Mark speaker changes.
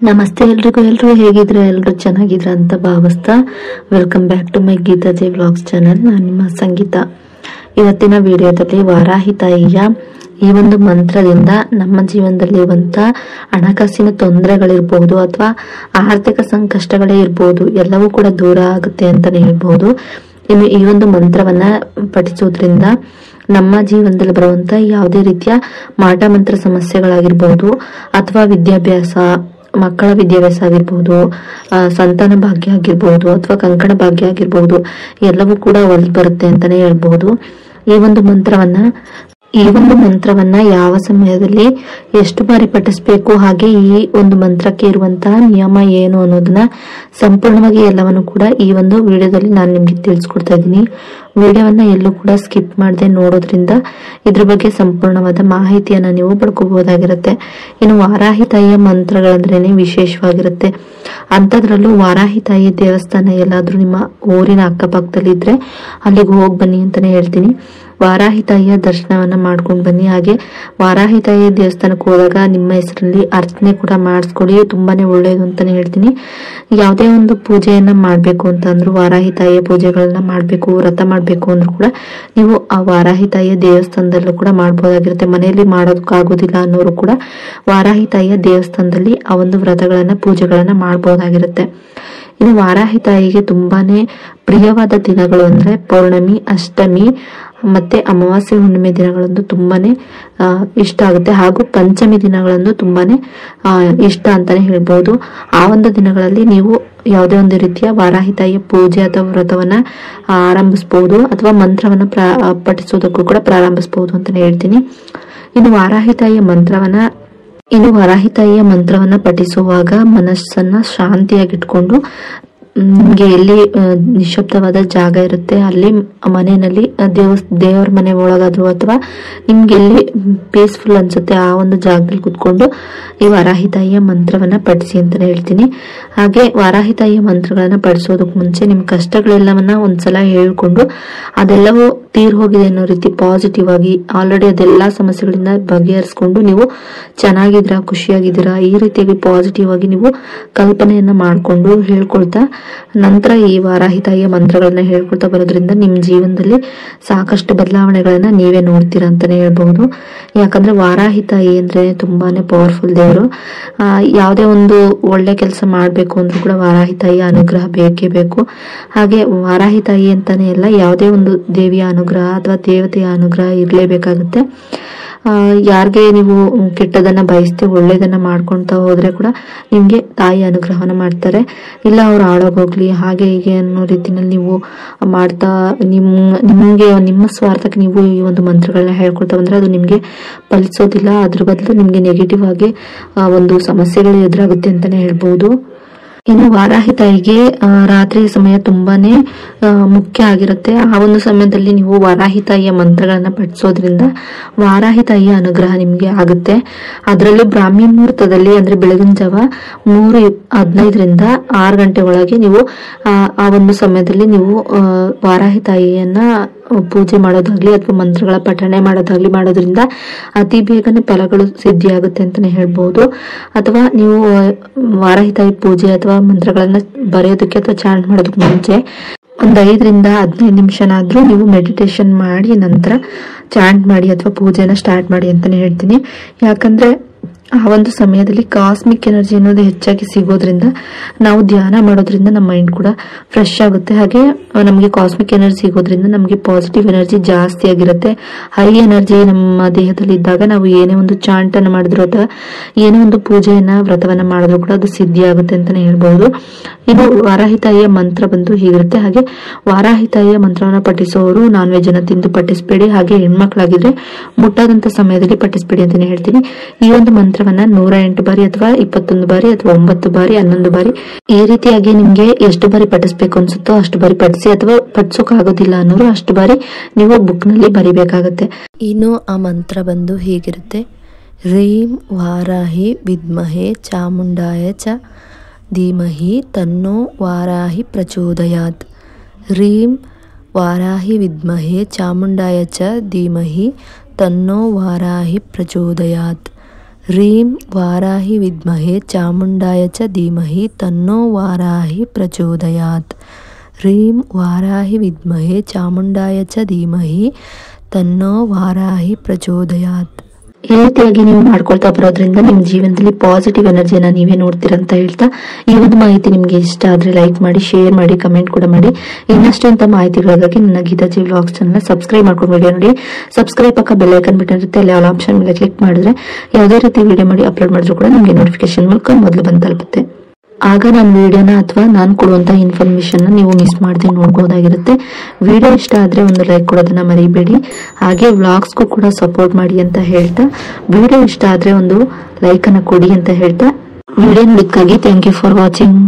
Speaker 1: ನಮಸ್ತೆ ಎಲ್ರಿಗೂ ಹೇಗಿದ್ರೆ ಎಲ್ಲರೂ ಚೆನ್ನಾಗಿದ್ರ ಅಂತ ಭಾವಿಸ್ತಾ welcome back to my Geetha Jai vlogs channel. ನಾನು ನಿಮ್ಮ ಸಂಗೀತ. ಇವತ್ತಿನ ವಿಡಿಯೋದಲ್ಲಿ ವಾರಾಹಿ ತಾಯಿಯ ಈ ಒಂದು ಮಂತ್ರದಿಂದ ನಮ್ಮ ಜೀವನದಲ್ಲಿ ಇರುವಂತ ಹಣಕಾಸಿನ ತೊಂದರೆಗಳಿರ್ಬಹುದು ಅಥವಾ ಆರ್ಥಿಕ ಸಂಕಷ್ಟಗಳೇ ಇರಬಹುದು, ಎಲ್ಲವೂ ಕೂಡ ದೂರ ಆಗುತ್ತೆ ಅಂತಾನೆ ಹೇಳ್ಬಹುದು. ಇನ್ನು ಈ ಒಂದು ಮಂತ್ರವನ್ನ ಪಠಿಸೋದ್ರಿಂದ ನಮ್ಮ ಜೀವನದಲ್ಲಿ ಬರುವಂತ ಯಾವುದೇ ರೀತಿಯ ಮಾಟ ಮಂತ್ರ ಸಮಸ್ಯೆಗಳಾಗಿರ್ಬಹುದು ಅಥವಾ ವಿದ್ಯಾಭ್ಯಾಸ, ಮಕ್ಕಳ ವಿದ್ಯಾಭ್ಯಾಸ ಆಗಿರ್ಬಹುದು, ಸಂತಾನ ಭಾಗ್ಯ ಆಗಿರ್ಬಹುದು ಅಥವಾ ಕಂಕಣ ಭಾಗ್ಯ ಆಗಿರ್ಬಹುದು, ಎಲ್ಲವೂ ಕೂಡ ಒಳಗೆ ಬರುತ್ತೆ ಅಂತಾನೆ ಹೇಳ್ಬಹುದು. ಈ ಒಂದು ಮಂತ್ರವನ್ನ ಯಾವ ಸಮಯದಲ್ಲಿ ಎಷ್ಟು ಬಾರಿ ಪಠಿಸಬೇಕು, ಹಾಗೆ ಈ ಒಂದು ಮಂತ್ರಕ್ಕೆ ಇರುವಂತಹ ನಿಯಮ ಏನು ಅನ್ನೋದನ್ನ ಸಂಪೂರ್ಣವಾಗಿ ಎಲ್ಲವನ್ನು ಕೂಡ ಈ ಒಂದು ವಿಡಿಯೋದಲ್ಲಿ ನಾನು ನಿಮ್ಗೆ ತಿಳಿಸ್ಕೊಡ್ತಾ ಇದ್ದೀನಿ. ವಿಡಿಯೋವನ್ನ ಎಲ್ಲೂ ಕೂಡ ಸ್ಕಿಪ್ ಮಾಡದೆ ನೋಡೋದ್ರಿಂದ ಇದ್ರ ಬಗ್ಗೆ ಸಂಪೂರ್ಣವಾದ ಮಾಹಿತಿಯನ್ನ ನೀವು ಪಡ್ಕೋಬಹುದಾಗಿರುತ್ತೆ. ಇನ್ನು ವಾರಾಹಿ ತಾಯಿಯ ಮಂತ್ರಗಳಂದ್ರೇನೆ ವಿಶೇಷವಾಗಿರುತ್ತೆ. ಅಂತದ್ರಲ್ಲೂ ವಾರಾಹಿ ತಾಯಿಯ ದೇವಸ್ಥಾನ ಎಲ್ಲಾದ್ರೂ ನಿಮ್ಮ ಊರಿನ ಅಕ್ಕಪಕ್ಕದಲ್ಲಿ ಇದ್ರೆ ಅಲ್ಲಿಗೆ ಹೋಗಿ ಬನ್ನಿ ಅಂತಾನೆ ಹೇಳ್ತೀನಿ. ವಾರಾಹಿ ತಾಯಿಯ ದರ್ಶನವನ್ನ ಮಾಡ್ಕೊಂಡು ಬನ್ನಿ. ಹಾಗೆ ವಾರಾಹಿ ತಾಯಿಯ ದೇವಸ್ಥಾನಕ್ಕೆ ಹೋದಾಗ ನಿಮ್ಮ ಹೆಸರಲ್ಲಿ ಅರ್ಚನೆ ಕೂಡ ಮಾಡಿಸ್ಕೊಳ್ಳಿ, ತುಂಬಾನೇ ಒಳ್ಳೇದು ಅಂತಾನೆ ಹೇಳ್ತೀನಿ. ಯಾವುದೇ ಒಂದು ಪೂಜೆಯನ್ನ ಮಾಡ್ಬೇಕು ಅಂತ ಅಂದ್ರು, ವಾರಾಹಿ ತಾಯಿಯ ಪೂಜೆಗಳನ್ನ ಮಾಡ್ಬೇಕು, ವ್ರತ ಮಾಡ್ಬೇಕು ಅಂದ್ರೂ ಕೂಡ ನೀವು ಆ ವಾರಾಹಿ ತಾಯಿಯ ದೇವಸ್ಥಾನದಲ್ಲೂ ಕೂಡ ಮಾಡ್ಬೋದಾಗಿರುತ್ತೆ. ಮನೆಯಲ್ಲಿ ಮಾಡೋದಕ್ಕಾಗೋದಿಲ್ಲ ಅನ್ನೋರು ಕೂಡ ವಾರಾಹಿ ತಾಯಿಯ ದೇವಸ್ಥಾನದಲ್ಲಿ ಆ ಒಂದು ವ್ರತಗಳನ್ನ ಪೂಜೆಗಳನ್ನ ಮಾಡ್ಬೋದಾಗಿರುತ್ತೆ. ಇನ್ನು ವಾರಾಹಿ ತಾಯಿಗೆ ತುಂಬಾನೇ ಪ್ರಿಯವಾದ ದಿನಗಳು ಅಂದ್ರೆ ಪೌರ್ಣಮಿ, ಅಷ್ಟಮಿ ಮತ್ತೆ ಅಮಾವಾಸ್ಯೆ, ಹುಣ್ಣಿಮೆ ದಿನಗಳಂದು ತುಂಬಾನೇ ಇಷ್ಟ ಆಗುತ್ತೆ. ಹಾಗೂ ಪಂಚಮಿ ದಿನಗಳಂದು ತುಂಬಾನೇ ಇಷ್ಟ ಅಂತಾನೆ ಹೇಳ್ಬಹುದು. ಆ ಒಂದು ದಿನಗಳಲ್ಲಿ ನೀವು ಯಾವುದೇ ಒಂದು ರೀತಿಯ ವಾರಾಹಿ ತಾಯಿಯ ಪೂಜೆ ಅಥವಾ ವ್ರತವನ್ನ ಆರಂಭಿಸಬಹುದು ಅಥವಾ ಮಂತ್ರವನ್ನ ಪಠಿಸೋದಕ್ಕೂ ಕೂಡ ಪ್ರಾರಂಭಿಸಬಹುದು ಅಂತಾನೆ ಹೇಳ್ತೀನಿ. ಇನ್ನು ವಾರಾಹಿ ತಾಯಿಯ ಮಂತ್ರವನ್ನ ಪಠಿಸುವಾಗ ಮನಸ್ಸನ್ನ ಶಾಂತಿಯಾಗಿಟ್ಕೊಂಡು ನಿಮ್ಗೆ ಎಲ್ಲಿ ನಿಶಬ್ದವಾದ ಜಾಗ ಇರುತ್ತೆ ಅಲ್ಲಿ ಮನೆಯಲ್ಲಿ ದೇವರ ಮನೆ ಒಳಗಾದ್ರು ಅಥವಾ ನಿಮ್ಗೆ ಎಲ್ಲಿ ಪೀಸ್ಫುಲ್ ಅನ್ಸುತ್ತೆ ಆ ಒಂದು ಜಾಗದಲ್ಲಿ ಕುತ್ಕೊಂಡು ಈ ವಾರಾಹಿ ತಾಯಿಯ ಮಂತ್ರವನ್ನ ಪಠಿಸಿ ಅಂತಾನೆ ಹೇಳ್ತೀನಿ. ಹಾಗೆ ವಾರಾಹಿ ತಾಯಿಯ ಮಂತ್ರಗಳನ್ನ ಪಠಿಸೋದಕ್ ಮುಂಚೆ ನಿಮ್ ಕಷ್ಟಗಳೆಲ್ಲವನ್ನ ಒಂದ್ಸಲ ಹೇಳ್ಕೊಂಡು ಅದೆಲ್ಲವೂ ತೀರ್ ಹೋಗಿದೆ ಅನ್ನೋ ರೀತಿ ಪಾಸಿಟಿವ್ ಆಗಿ ಆಲ್ರೆಡಿ ಅದೆಲ್ಲಾ ಸಮಸ್ಯೆಗಳಿಂದ ಬಗೆಹರಿಸ್ಕೊಂಡು ನೀವು ಚೆನ್ನಾಗಿದ್ದೀರಾ, ಖುಷಿಯಾಗಿದ್ದೀರಾ, ಈ ರೀತಿಯಾಗಿ ಪಾಸಿಟಿವ್ ಆಗಿ ನೀವು ಕಲ್ಪನೆಯನ್ನ ಮಾಡ್ಕೊಂಡು ಹೇಳ್ಕೊಳ್ತಾ ನಂತರ ಈ ವಾರಾಹಿ ತಾಯಿಯ ಮಂತ್ರಗಳನ್ನ ಹೇಳ್ಕೊಳ್ತಾ ಬರೋದ್ರಿಂದ ನಿಮ್ ಜೀವನದಲ್ಲಿ ಸಾಕಷ್ಟು ಬದಲಾವಣೆಗಳನ್ನ ನೀವೇ ನೋಡ್ತೀರಾ ಅಂತಾನೆ ಹೇಳ್ಬಹುದು. ಯಾಕಂದ್ರೆ ವಾರಾಹಿ ತಾಯಿ ಅಂದ್ರೆ ತುಂಬಾನೇ ಪವರ್ಫುಲ್ ದೇವರು. ಯಾವುದೇ ಒಂದು ಒಳ್ಳೆ ಕೆಲಸ ಮಾಡ್ಬೇಕು ಅಂದ್ರೂ ಕೂಡ ವಾರಾಹಿ ತಾಯಿಯ ಅನುಗ್ರಹ ಬೇಕೇ ಬೇಕು. ಹಾಗೆ ವಾರಾಹಿ ತಾಯಿ ಅಂತಾನೆ ಎಲ್ಲ ಯಾವುದೇ ಒಂದು ದೇವಿಯ ಅನುಗ್ರಹ ಅಥವಾ ದೇವತೆಯ ಅನುಗ್ರಹ ಇರ್ಲೇಬೇಕಾಗುತ್ತೆ. ಯಾರಿಗೆ ನೀವು ಕೆಟ್ಟದನ್ನ ಬಯಸ್ತೆ ಒಳ್ಳೇದನ್ನ ಮಾಡ್ಕೊಂತಾ ಹೋದ್ರೆ ಕೂಡ ನಿಮ್ಗೆ ತಾಯಿ ಅನುಗ್ರಹವನ್ನ ಮಾಡ್ತಾರೆ. ಇಲ್ಲ ಅವ್ರು ಹಾಳಾಗೋಗ್ಲಿ ಹಾಗೆ ಹೀಗೆ ಅನ್ನೋ ರೀತಿನಲ್ಲಿ ನೀವು ಮಾಡ್ತಾ ನಿಮ್ಗೆ ನಿಮ್ಮ ಸ್ವಾರ್ಥಕ್ಕೆ ನೀವು ಈ ಒಂದು ಮಂತ್ರಗಳನ್ನ ಹೇಳ್ಕೊಳ್ತಾ ಬಂದ್ರೆ ಅದು ನಿಮ್ಗೆ ಫಲಿಸೋದಿಲ್ಲ. ಅದ್ರ ಬದಲು ನಿಮ್ಗೆ ನೆಗೆಟಿವ್ ಆಗಿ ಒಂದು ಸಮಸ್ಯೆಗಳು ಎದುರಾಗುತ್ತೆ ಅಂತಾನೆ ಹೇಳ್ಬಹುದು. ಇನ್ನು ವಾರಾಹಿ ತಾಯಿಗೆ ರಾತ್ರಿ ಸಮಯ ತುಂಬಾನೇ ಮುಖ್ಯ ಆಗಿರುತ್ತೆ. ಆ ಒಂದು ಸಮಯದಲ್ಲಿ ನೀವು ವಾರಾಹಿ ತಾಯಿಯ ಮಂತ್ರಗಳನ್ನ ಪಠಿಸೋದ್ರಿಂದ ವಾರಾಹಿ ತಾಯಿಯ ಅನುಗ್ರಹ ನಿಮ್ಗೆ ಆಗುತ್ತೆ. ಅದರಲ್ಲೂ ಬ್ರಾಹ್ಮಿ ಮುಹೂರ್ತದಲ್ಲಿ ಅಂದ್ರೆ ಬೆಳಗಿನ ಜಾವ 3:15 6 ಗಂಟೆ ಒಳಗೆ ನೀವು ಆ ಒಂದು ಸಮಯದಲ್ಲಿ ನೀವು ವಾರಾಹಿ ತಾಯಿಯನ್ನ ಪೂಜೆ ಮಾಡೋದಾಗ್ಲಿ ಅಥವಾ ಮಂತ್ರಗಳ ಪಠಣೆ ಮಾಡೋದಾಗ್ಲಿ ಮಾಡೋದ್ರಿಂದ ಅತಿ ಬೇಗನೆ ಫಲಗಳು ಸಿದ್ಧಿಯಾಗುತ್ತೆ ಅಂತಾನೆ ಹೇಳ್ಬಹುದು. ಅಥವಾ ನೀವು ವಾರಾಹಿ ತಾಯಿ ಪೂಜೆ ಅಥವಾ ಮಂತ್ರಗಳನ್ನ ಬರೆಯೋದಕ್ಕೆ ಅಥವಾ ಚಾಂಟ್ ಮಾಡೋದಕ್ಕೆ ಮುಂಚೆ ಒಂದು 5 ರಿಂದ 15 ನಿಮಿಷನಾದ್ರೂ ನೀವು ಮೆಡಿಟೇಷನ್ ಮಾಡಿ ನಂತರ ಚಾಂಟ್ ಮಾಡಿ ಅಥವಾ ಪೂಜೆನ ಸ್ಟಾರ್ಟ್ ಮಾಡಿ ಅಂತಾನೆ ಹೇಳ್ತೀನಿ. ಯಾಕಂದ್ರೆ ಆ ಒಂದು ಸಮಯದಲ್ಲಿ ಕಾಸ್ಮಿಕ್ ಎನರ್ಜಿ ಅನ್ನೋದು ಹೆಚ್ಚಾಗಿ ಸಿಗೋದ್ರಿಂದ ನಾವು ಧ್ಯಾನ ಮಾಡೋದ್ರಿಂದ ನಮ್ಮ ಮೈಂಡ್ ಕೂಡ ಫ್ರೆಶ್ ಆಗುತ್ತೆ. ಹಾಗೆ ನಮಗೆ ಕಾಸ್ಮಿಕ್ ಎನರ್ಜಿ ಸಿಗೋದ್ರಿಂದ ನಮಗೆ ಪಾಸಿಟಿವ್ ಎನರ್ಜಿ ಜಾಸ್ತಿ ಆಗಿರುತ್ತೆ. ಹೈ ಎನರ್ಜಿ ನಮ್ಮ ದೇಹದಲ್ಲಿ ಇದ್ದಾಗ ನಾವು ಏನೇ ಒಂದು ಚಾಂಟ್ ಅನ್ನ ಮಾಡಿದ್ರು ಅಥವಾ ಏನೇ ಒಂದು ಪೂಜೆಯನ್ನ ವ್ರತವನ್ನ ಮಾಡಿದ್ರು ಕೂಡ ಅದು ಸಿದ್ಧಿ ಆಗುತ್ತೆ ಅಂತಾನೆ ಹೇಳ್ಬಹುದು. ಇದು ವಾರಾಹಿ ತಾಯಿಯ ಮಂತ್ರ ಬಂದು ಹೀಗಿರುತ್ತೆ. ಹಾಗೆ ವಾರಾಹಿ ತಾಯಿಯ ಮಂತ್ರವನ್ನ ಪಠಿಸೋರು ನಾನ್ ವೆಜ್ ಅನ್ನ ತಿಂದು ಪಠಿಸಬೇಡಿ. ಹಾಗೆ ಹೆಣ್ಮಕ್ಳಾಗಿದ್ರೆ ಮುಟ್ಟಾದಂತ ಸಮಯದಲ್ಲಿ ಪಠಿಸಬೇಡಿ ಅಂತಾನೆ ಹೇಳ್ತೀನಿ. ಈ ಒಂದು ಮಂತ್ರವನ್ನ 108 ಬಾರಿ ಅಥವಾ 21 ಬಾರಿ ಅಥವಾ 9 ಬಾರಿ 11 ಬಾರಿ ಈ ರೀತಿಯಾಗಿ ನಿಮ್ಗೆ ಎಷ್ಟು ಬಾರಿ ಪಠಿಸ್ಬೇಕು ಅನ್ಸುತ್ತೋ ಅಷ್ಟು ಬಾರಿ ಪಠಿಸಿ. ಅಥವಾ ಪಠಿಸೋಕ್ ಆಗೋದಿಲ್ಲ ಅನ್ನೋರು ಅಷ್ಟು ಬಾರಿ ನೀವು ಬುಕ್ ನಲ್ಲಿ ಬರಿಬೇಕಾಗತ್ತೆ. ಇನ್ನು ಆ ಮಂತ್ರ ಬಂದು ಹೀಗಿರುತ್ತೆ: ರೀಂ ವಾರಾಹಿ ವಿದ್ಮಹೆ ಚಾಮುಂಡಾಯ ಚ ಧೀಮಹಿ ತನ್ನೋ ವಾರಾಹಿ ಪ್ರಚೋದಯಾತ್. ರೀಂ ವಾರಾಹಿ ವಿದ್ಮಹೆ ಚಾಮುಂಡಾಯ ಚ ಧೀಮಹಿ ತನ್ನೋ ವಾರಾಹಿ ಪ್ರಚೋದಯಾತ್. ರೀಂ ವಾರಾಹಿ ವಿದ್ಮಹೆ ಚಾಮುಂಡಾಯ ಚ ಧೀಮಹಿ ತನ್ನೋ ವಾರಾಹಿ ಪ್ರಚೋದಯಾತ್. ರೀಂ ವಾರಾಹಿ ವಿದ್ಮಹೆ ಚಾಮುಂಡಾಯ ಚ ಧೀಮಹಿ ತನ್ನೋ ವಾರಾಹಿ ಪ್ರಚೋದಯಾತ್. ಈ ರೀತಿಯಾಗಿ ನೀವು ಮಾಡ್ಕೊಳ್ತಾ ಬರೋದ್ರಿಂದ ನಿಮ್ಮ ಜೀವನದಲ್ಲಿ ಪಾಸಿಟಿವ್ ಎನರ್ಜಿನ ನೀವೇ ನೋಡ್ತೀರಂತ ಹೇಳ್ತಾ, ಈ ಒಂದು ಮಾಹಿತಿ ನಿಮ್ಗೆ ಇಷ್ಟ ಆದ್ರೆ ಲೈಕ್ ಮಾಡಿ, ಶೇರ್ ಮಾಡಿ, ಕಮೆಂಟ್ ಕೂಡ ಮಾಡಿ. ಇನ್ನಷ್ಟು ಅಂತ ಮಾಹಿತಿಗಳಿಗಾಗಿ ನನ್ನ ಗೀತಾಜಿ ವ್ಲಾಗ್ಸ್ ಚಾನಲ್ ಸಬ್ಸ್ಕ್ರೈಬ್ ಮಾಡ್ಕೊಂಡು ವಿಡಿಯೋ ನೋಡಿ. ಸಬ್ಸ್ಕ್ರೈಬ್ ಪಕ್ಕ ಬೆಲ್ ಐಕನ್ ಬಟನ್ ಇರುತ್ತೆ, ಅಲ್ಲಿ ಆಲ್ ಆಪ್ಷನ್ ಮೇಲೆ ಕ್ಲಿಕ್ ಮಾಡಿದ್ರೆ ಯಾವುದೇ ರೀತಿ ವಿಡಿಯೋ ಮಾಡಿ ಅಪ್ಲೋಡ್ ಮಾಡಿದ್ರು ಕೂಡ ನಿಮಗೆ ನೋಟಿಫಿಕೇಶನ್ ಮೂಲಕ ಮೊದಲು ಬಂದು ತಲುಪುತ್ತೆ. ಆಗ ನನ್ನ ವಿಡಿಯೋನ ಅಥವಾ ನಾನು ಕೊಡುವಂತ ಇನ್ಫಾರ್ಮೇಶನ್ ನೀವು ಮಿಸ್ ಮಾಡದೆ ನೋಡಬಹುದಾಗಿರುತ್ತೆ. ವಿಡಿಯೋ ಇಷ್ಟ ಆದ್ರೆ ಒಂದು ಲೈಕ್ ಕೊಡೋದನ್ನ ಮರಿಬೇಡಿ. ಹಾಗೆ ವ್ಲಾಗ್ಸ್ಗೂ ಕೂಡ ಸಪೋರ್ಟ್ ಮಾಡಿ ಅಂತ ಹೇಳ್ತಾ, ವಿಡಿಯೋ ಇಷ್ಟ ಆದ್ರೆ ಒಂದು ಲೈಕ್ ಅನ್ನ ಕೊಡಿ ಅಂತ ಹೇಳ್ತಾ, ವಿಡಿಯೋ ನೋಡೋದಕ್ಕಾಗಿ ಥ್ಯಾಂಕ್ ಯು ಫಾರ್ ವಾಚಿಂಗ್.